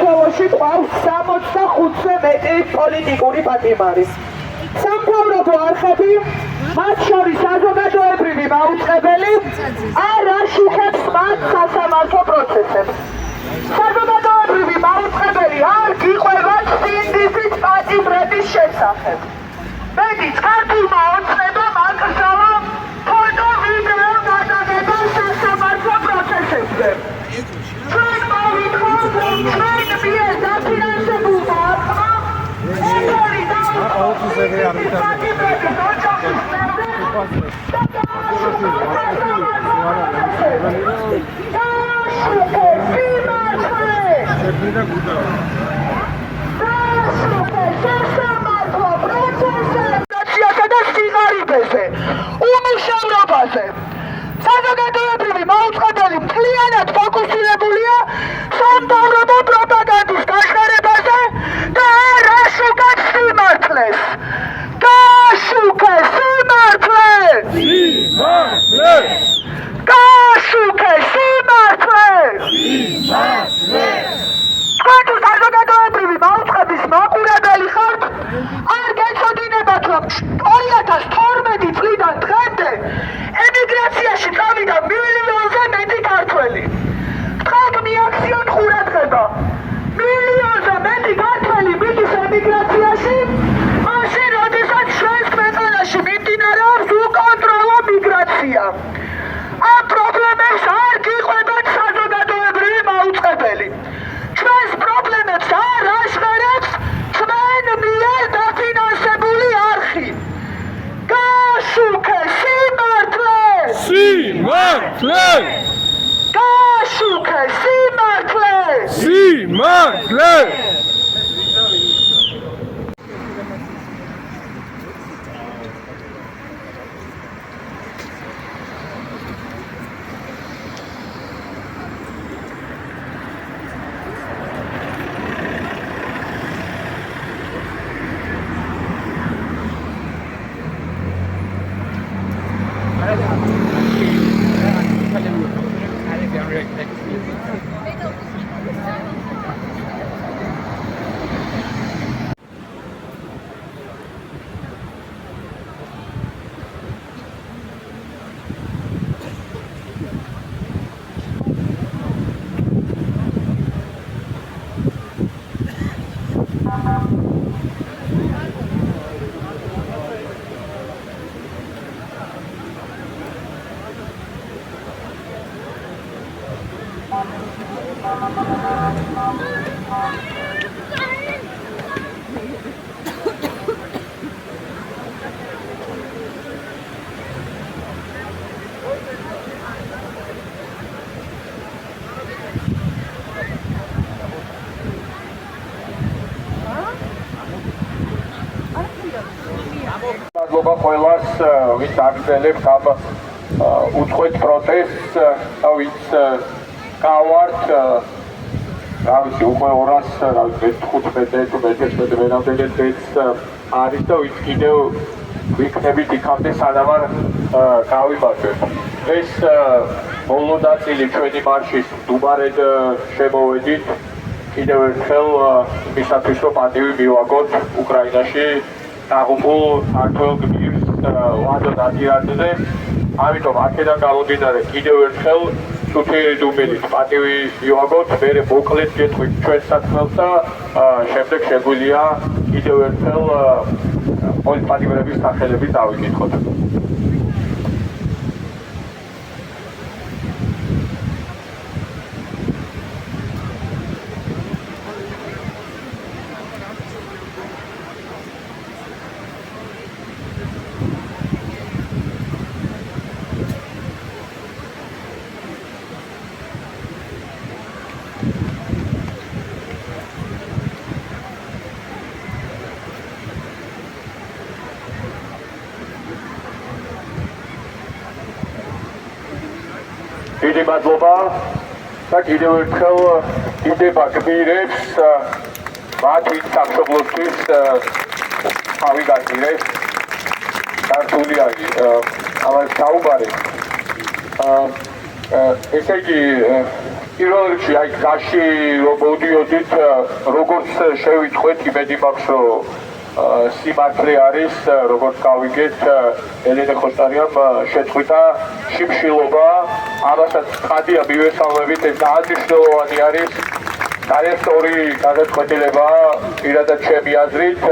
საქართველოში ყავს 65-ზე მეტი პოლიტიკური პატიმარი. სამთავრობო არხები, მათ შორის საზოგადოებრივი მაუწყებელი, არ აშუქებს მათ სასამართლო პროცესებს. საზოგადოებრივი მაუწყებელი არ გიყვება სინდისის პატიმრების შესახებ. მეც ქართულმა ოცნებამ აკრძალა ფოტო ვიდეო გადაღება სასამართლო პროცესებზე. ჩვენ მოვითხოვთ ჩვენ მიერ დაფინანსებულმა არხმა საზოგადოებრივი მაუწყებელი მთლიანად ფოკუსირებულია სამთავრობო პროპაგანდის გაშუქებაზე და არ აშუქებს სიმართლეს. გააშუქეს სიმართლეს! გააშუქეს სიმართლეს! თქვენ თუ საზოგადოებრივი მაუწყების მაყურებელი ხართ, არ გეცოდინებათ, რომ 2012 წლიდან დღემდე ემიგრაციაში წავიდა მილიონზე მეტი ქართველი. თქვენ მიაქციოთ ყურადღება. მილიონზე მეტი ქართველი მიდის ემიგრაციაში, მაშინ როდესაც ჩვენს ქვეყანაში მიმდინარეობს უკონტროლო მიგრაცია. ამ პრობლემებს არ გიყვებათ საზოგადოებრივი მაუწყებელი. ჩვენს პრობლემებს არ აშხერებს ჩვენ მიერ დაფინანსებული არხი. გააშუქეს სიმართლეს! სიმართლეს! გააშუქეს სიმართლეს! სიმართლეს! მადლობა ყველას, ვინც აგრძელებთ ამ უწყვეტ პროტესტს და ვინც გავართ, რა ვიცი, უკვე 215 თუ 16 მენამდე დღეს არის და ვინც კიდევ ვიქნებით იქამდე სანამ არ გავიმარჯვებთ. დღეს ბოლო ნაწილი ჩვენი მარშის მდუმარედ შემოვედით კიდევ ერთხელ იმისათვის, რომ პატივი მივაგოთ უკრაინაში დაღუპულ ქართველ გმირს ლადო ნადირაძეზე. ამიტომ აქედან გამომდინარე კიდევ ერთხელ სულიერი უბედით პატივი მივაგოთ, მერე მოკლედ გეტყვით ჩვენ საქმელს და შემდეგ შეგვიძლია კიდევ ერთხელ პოლიტპატიმრების სახელები დავიკითხოთ. დიდი მადლობა და კიდევ ერთხელ დიდება გმირებს, მათ ვინც სამშობლოსთვის თავი გაგირეს, დართული არის ამას საუბარი. ესე იგი პირველ რიგში აი გზაში რომ მოდიოდით როგორც შევიტყვეთ იმედი მაქვს რომ სიმართლე არის როგორც გავიგეთ ელენე ხოშტარიამ შეწყვიტა შიმშილობა ამასაც ცხადია მივესალმებით ეს დანიშნულოვანი არის დარესტორი გადაწყვეტილება პირადად ჩემი აზრით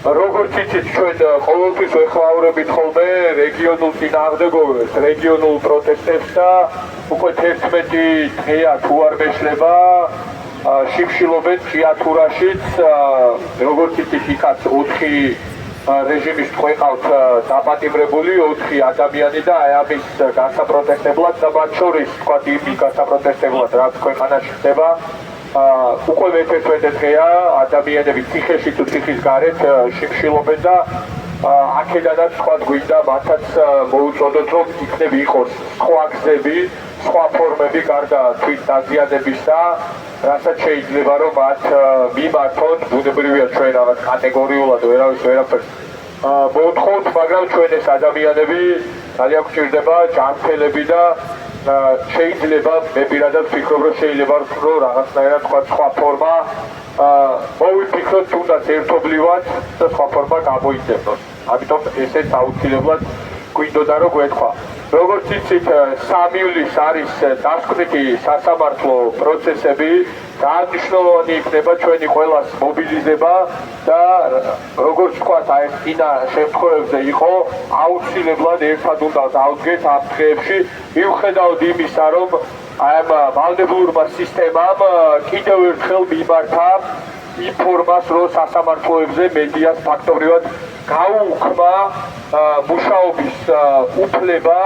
როგორც იცით ჩვენ ყოველთვის ვეხმაურებით ხოლმე რეგიონულ წინააღმდეგობებს, რეგიონულ პროტესტებს და უკვე 11 დღეა თუ არ მეშლება შიმშილობენ ჭიათურაშიც როგორც იცით იქაც 4 რეჟიმის ყეყავთ დაპატიმრებული 4 ადამიანი და აი ამის გასაპროტესტებლად და მათ შორის თქვა იმ გასაპროტესტებლად რაც ქვეყანაში ხდება უკვე მე-11 დღეა ადამიანები ციხეში თუ ციხის გარეთ შიმშილობენ და აქედანაც თქვა გვინდა მათაც მოუწოდოთ რომ იქნებ იყოს სხვა გზები, სხვა ფორმები გარდა თვით დაზიანების და რასაც შეიძლება რომ მათ მიმართოთ ბუნებრივია ჩვენ რაღაც კატეგორიულად ვერავის ვერაფერს მოუთხოთ მაგრამ ჩვენ ეს ადამიანები ძალიან გვჭირდება ჯანმრთელები და შეიძლება მე პირადად ვფიქრობ რომ შეიძლება რომ რაღაცნაირად სხვა ფორმა მოვიფიქროთ თუნდაც ერთობლივად და სხვა ფორმა გამოიძებნოთ ამიტომ ესეც აუცილებლად გვინდოდა რომ გვეთქვა როგორც იცით 3 ივლისს არის დასკვნითი სასამართლო პროცესები დანიშნულოვანი იქნება ჩვენი ყველას მობილიზება და როგორც ვთქვათ აი ეს წინა შემთხვევებზე იყო აუცილებლად ერთად უნდა დავდგეთ ამ დღეებში მიუხედავად იმისა რომ აი ამ ვალდებულმა სისტემამ კიდევ ერთხელ მიმართა ინფორმას რომ სასამართლოებზე მედიას ფაქტობრივად გაუქმა მუშაობის უფლება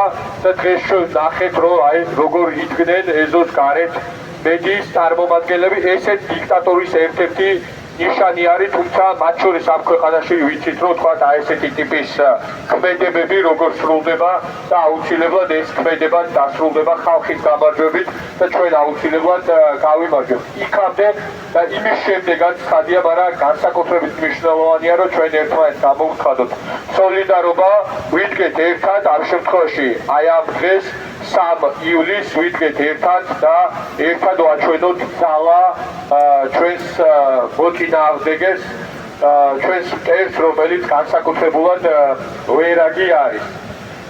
და დღეს ნახეთ რომ აი როგორ იდგნენ ეზოს გარეთ მედიის წარმომადგენლები ესეც დიქტატორის ერთ-ერთი ნიშანი არის თუმცა მათ შორის ამ ქვეყანაში ვიცით რომ თქვა აი ესეთი ტიპის ქმედებები როგორ სრულდება და აუცილებლად ეს ქმედება დასრულდება ხალხის გამარჯვებით და ჩვენ აუცილებლად გავიმარჯვებთ იქამდე და იმის შემდეგაც ხადია მაგრამ განსაკუთრებით მნიშვნელოვანია რომ ჩვენ ერთმანეთს გამოვცხადოთ სოლიდარობა ვიდგეთ ერთად ამ შემთხვევაში აი ამ დღეს 3 ივლისს ვიდგეთ ერთად და ერთად ვაჩვენოთ ძალა ჩვენს მოწინააღმდეგეს ჩვენს მტერს რომელიც განსაკუთრებულად ვერაგი არის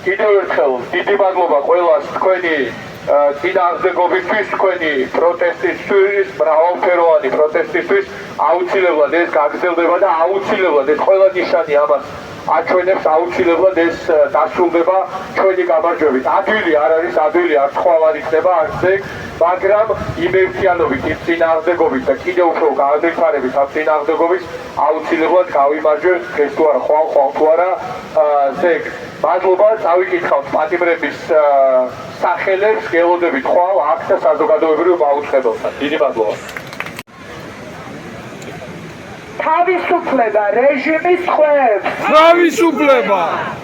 კიდევ ერთხელ დიდი მადლობა ყველას თქვენი წინააღმდეგობისთვის თქვენი პროტესტისთვის მრავალფეროვანი პროტესტისთვის აუცილებლად ეს გაგრძელდება და აუცილებლად ეს ყველა ნიშანი ამას აჩვენებს აუცილებლად ეს დასრულდება ჩვენი გამარჯვებით. ადვილი არ არის, ადვილი არც ხვალ არ იქნება არც ეგ, მაგრამ იმ ერთიანობით, იმ წინააღმდეგობით და კიდევ უფრო გაადრიფარებით ამ წინააღმდეგობის აუცილებლად გავიმარჯვებთ დღეს თუ არა, ხვალ თუ არა ზეგ. მადლობა, წავიკითხავთ პატიმრების სახელებს, გელოდებით ხვალ აქ და საზოგადოებრივ მაუწყებელთან. დიდი მადლობა. თავისუფლება რეჟიმის ხლებს თავისუფლება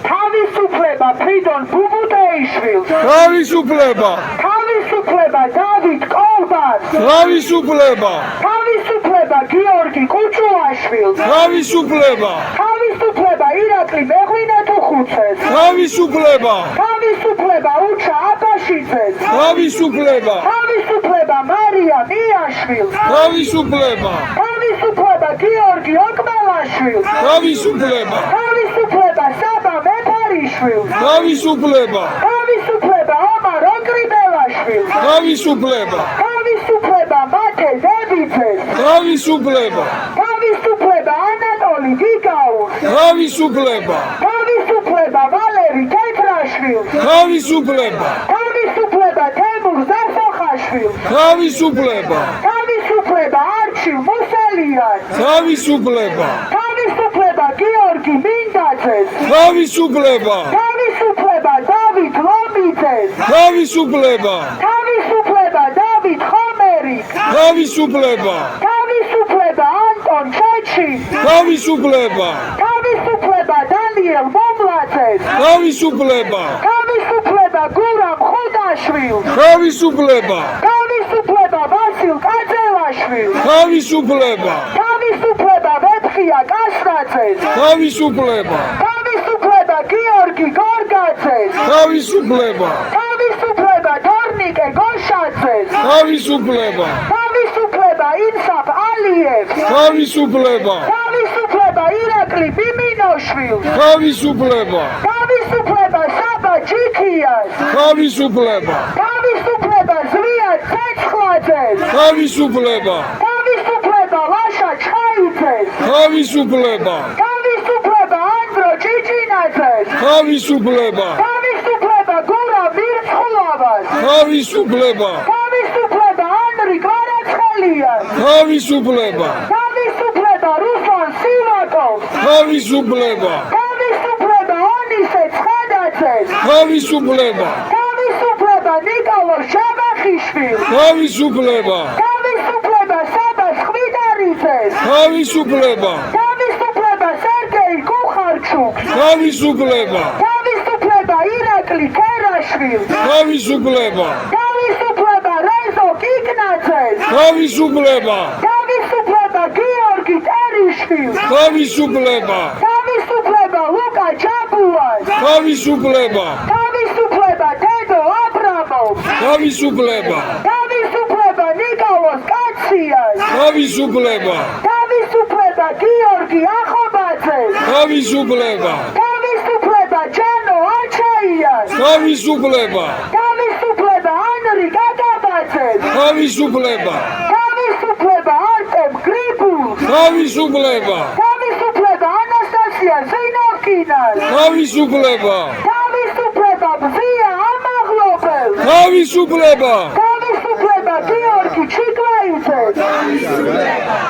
თავისუფლება ფრიდონ ბუბუტეიშვილს თავისუფლება თავისუფლება დავით კოლბას თავისუფლება თავისუფლება გიორგი კუჩუაშვილს თავისუფლება თავისუფლება ირაკლი მეღვინეთუხუცეს თავისუფლება თავისუფლება უჩა აბაშიძეს თავისუფლება თავისუფლება მარია მიაშვილს თავისუფლება თავისუფლება გიორგი ოკმელაშვილს თავისუფლება თავისუფლება საბა მეფარიშვილს თავისუფლება თავისუფლება ომარ ოკრიბელაშვილს თავისუფლება თავისუფლება მათე ზებიძეს თავისუფლება თავისუფლება ანატოლი გიგაურს თავისუფლება თავისუფლება ვალერი თეთრაშვილს თავისუფლება თავისუფლება თემურ ზაფოხაშვილს თავისუფლება თავისუფლება არჩილ მუსალიანს თავისუფლება თავისუფლება გიორგი მინდაძეს თავისუფლება თავისუფლება დავით ლომიძეს თავისუფლება თავისუფლება დავით ხომერიკს თავისუფლება თავისუფლება ანტონ ჩაჩის თავისუფლება თავისუფლება დანიელ მომლაძეს თავისუფლება თავისუფლება გურამ ხუდაშვილს თავისუფლება თავისუფლება ვასილ კაძელაშვილს თავისუფლება თავისუფლება ვეფხია კაშრაძეს თავისუფლება თავისუფლება გიორგი გორგაძეს თავისუფლება თავისუფლება თორნიკე გოშაძეს, თავისუფლება, თავისუფლება ინსაფ ალიევს, თავისუფლება, თავისუფლება ირაკლი ბიმინოშვილს, თავისუფლება, თავისუფლება საბა ჯიქიას, თავისუფლება, თავისუფლება ზვია ცეცხლაძეს, თავისუფლება, თავისუფლება ლაშა ჩხაიძეს, თავისუფლება, თავისუფლება ანდრო ჭიჭინაძეს, თავისუფლება, თავისუფლება გურა მირცხულავას, თავისუფლება, თავისუფლება ანრი კვარაცხელიას, თავისუფლება, თავისუფლება რუსლან სილაკოვს, თავისუფლება, თავისუფლება ონისე ცხადაძეს, თავისუფლება, თავისუფლება ნიკოლოზ ჟაბახიშვილს, თავისუფლება, თავისუფლება საბა ხვიდარიძეს, თავისუფლება, თავისუფლება სერგეი კუხარჩუკს, თავისუფლება, თავისუფლება ირაკლი ქერაშვილს, თავისუფლება, თავისუფლება რეზო კიკნაძეს, თავისუფლება, თავისუფლება გიორგი ტერიშვილს, თავისუფლება, თავისუფლება ლუკა ჯაბუას, თავისუფლება, თავისუფლება დედო აბრამოვს, თავისუფლება, თავისუფლება ნიკოლოზ კაციას, თავისუფლება, თავისუფლება გიორგი ახობაძეს, თავისუფლება, თავისუფლება ჯანო აჩაიას, თავისუფლება, თავისუფლება ანრი გაგაბაძეს, თავისუფლება, თავისუფლება არტემ გრიბულს, თავისუფლება, თავისუფლება ანასტასია ზინოვკინას, თავისუფლება, თავისუფლება ბზია ამაღლობელს, თავისუფლება, თავისუფლება გიორგი ჩიკვაიძეს,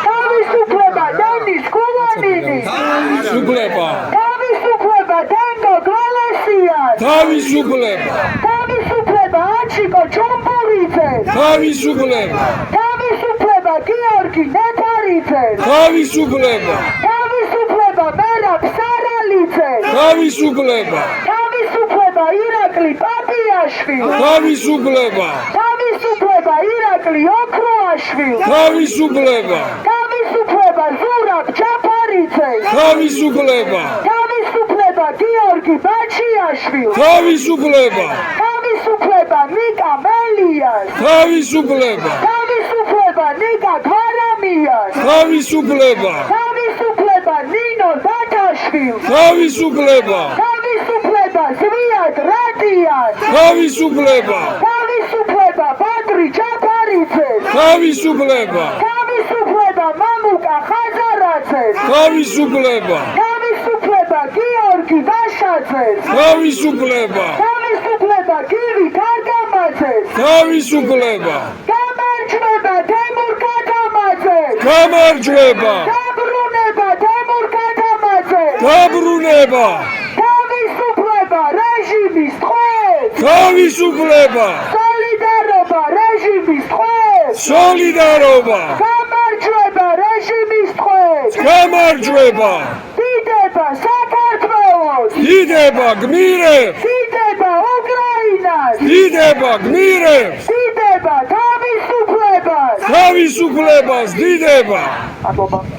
თავისუფლება დენის კულანინის, თავისუფლება, თავისუფლება დენგო გვალესიას, თავისუფლება, თავისუფლება აჩიკო ჯუმბურიძეს, თავისუფლება, თავისუფლება გიორგი ნეტარიძეს, თავისუფლება, თავისუფლება მერაბ სარალიძეს, თავისუფლება, თავისუფლება ირაკლი პაპიაშვილს, თავისუფლება, თავისუფლება ირაკლი ოქროაშვილს, თავისუფლება, თავისუფლება ზურაბ ჯაფარიძეს, თავისუფლება, თავისუფლება გიორგი ბაჩიაშვილს, თავისუფლება, თავისუფლება ნიკა მელიას, თავისუფლება, თავისუფლება ნიკა გვარამიას, თავისუფლება, თავისუფლება ნინო დათაშვილს, თავისუფლება, თავისუფლება ზვიად რადიანს, თავისუფლება, თავისუფლება ბადრი ჯაფარიძეს, თავისუფლება, თავისუფლება მამუკა ხაზარაძეს, თავისუფლება, თავისუფლება გიორგი ვაშაძეს, თავისუფლება, თავისუფლება გივი გარგამაძეს, თავისუფლება, გამარჯვება თემურ გადამაძეს, გამარჯვება, დაბრუნება თემურ გადამაძეს, დაბრუნება, თავისუფლება რეჟიმის ტყვეს, თავისუფლება, სოლიდარობა რეჟიმის ტყვეს, სოლიდარობა, გამარჯვება რეჟიმის ტყვეს, გამარჯვება, დიდება საქართველოს, დიდება გმირებს, დიდება უკრაინას, დიდება გმირებს, დიდება თავისუფლებას. თავისუფლებას დიდება. მადლობა.